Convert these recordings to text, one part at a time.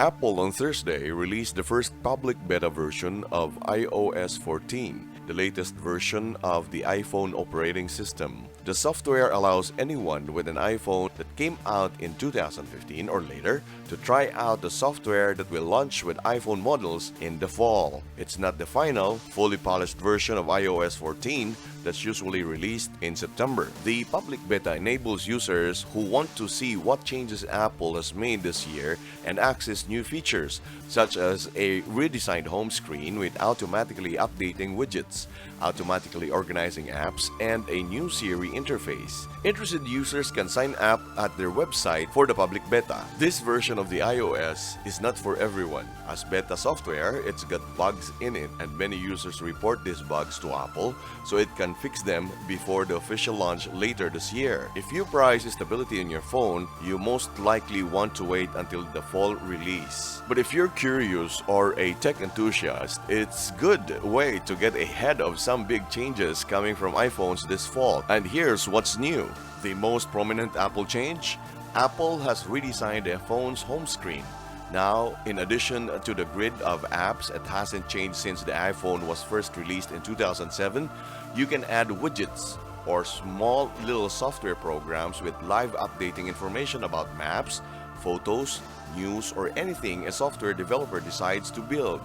Apple on Thursday released the first public beta version of iOS 14, the latest version of the iPhone operating system. The software allows anyone with an iPhone that came out in 2015 or later to try out the software that will launch with iPhone models in the fall. It's not the final, fully polished version of iOS 14 that's usually released in September. The public beta enables users who want to see what changes Apple has made this year and access new features, such as a redesigned home screen with automatically updating widgets, automatically organizing apps, and a new Siri interface. Interested users can sign up at their website for the public beta. This version of the iOS is not for everyone. As beta software, it's got bugs in it, and many users report these bugs to Apple so it can fix them before the official launch later this year. If you prize stability in your phone, you most likely want to wait until the fall release. But if you're curious or a tech enthusiast, it's a good way to get ahead of some big changes coming from iPhones this fall. And here's what's new. The most prominent Apple change? Apple has redesigned the phone's home screen. Now, in addition to the grid of apps, it hasn't changed since the iPhone was first released in 2007. You can add widgets or small little software programs with live updating information about maps, photos, news, or anything a software developer decides to build.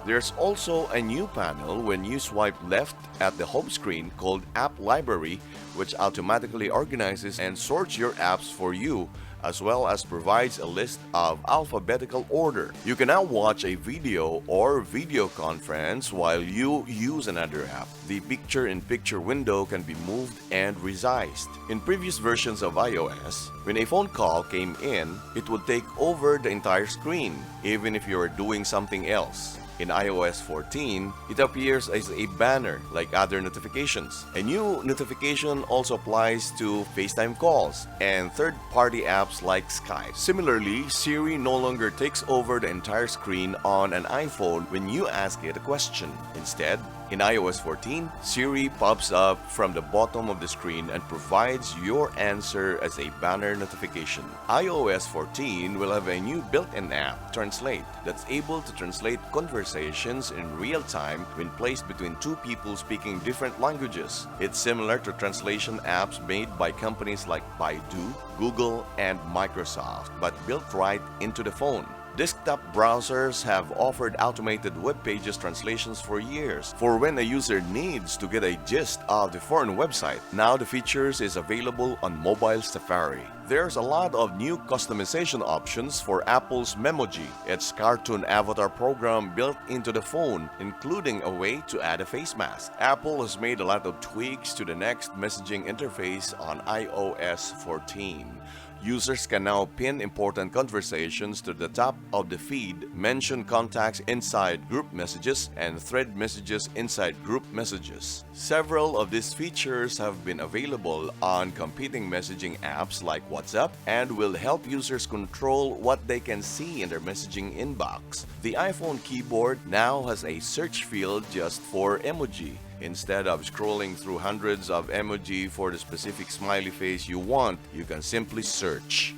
There's also a new panel when you swipe left at the home screen called App Library, which automatically organizes and sorts your apps for you, as well as provides a list of alphabetical order. You can now watch a video or video conference while you use another app. The picture-in-picture window can be moved and resized. In previous versions of iOS, when a phone call came in, it would take over the entire screen, even if you are doing something else. In iOS 14, it appears as a banner like other notifications. A new notification also applies to FaceTime calls and third-party apps like Skype. Similarly, Siri no longer takes over the entire screen on an iPhone when you ask it a question. Instead, in iOS 14, Siri pops up from the bottom of the screen and provides your answer as a banner notification. iOS 14 will have a new built-in app, Translate, that's able to translate conversations in real time when placed between two people speaking different languages. It's similar to translation apps made by companies like Baidu, Google, and Microsoft, but built right into the phone. Desktop browsers have offered automated web pages translations for years for when a user needs to get a gist of the foreign website. Now the features is available on mobile Safari. There's a lot of new customization options for Apple's Memoji, its cartoon avatar program built into the phone, including a way to add a face mask. Apple has made a lot of tweaks to the next messaging interface on iOS 14. Users can now pin important conversations to the top of the feed, mention contacts inside group messages, and thread messages inside group messages. Several of these features have been available on competing messaging apps like WhatsApp and will help users control what they can see in their messaging inbox. The iPhone keyboard now has a search field just for emoji. Instead of scrolling through hundreds of emoji for the specific smiley face you want, you can simply search.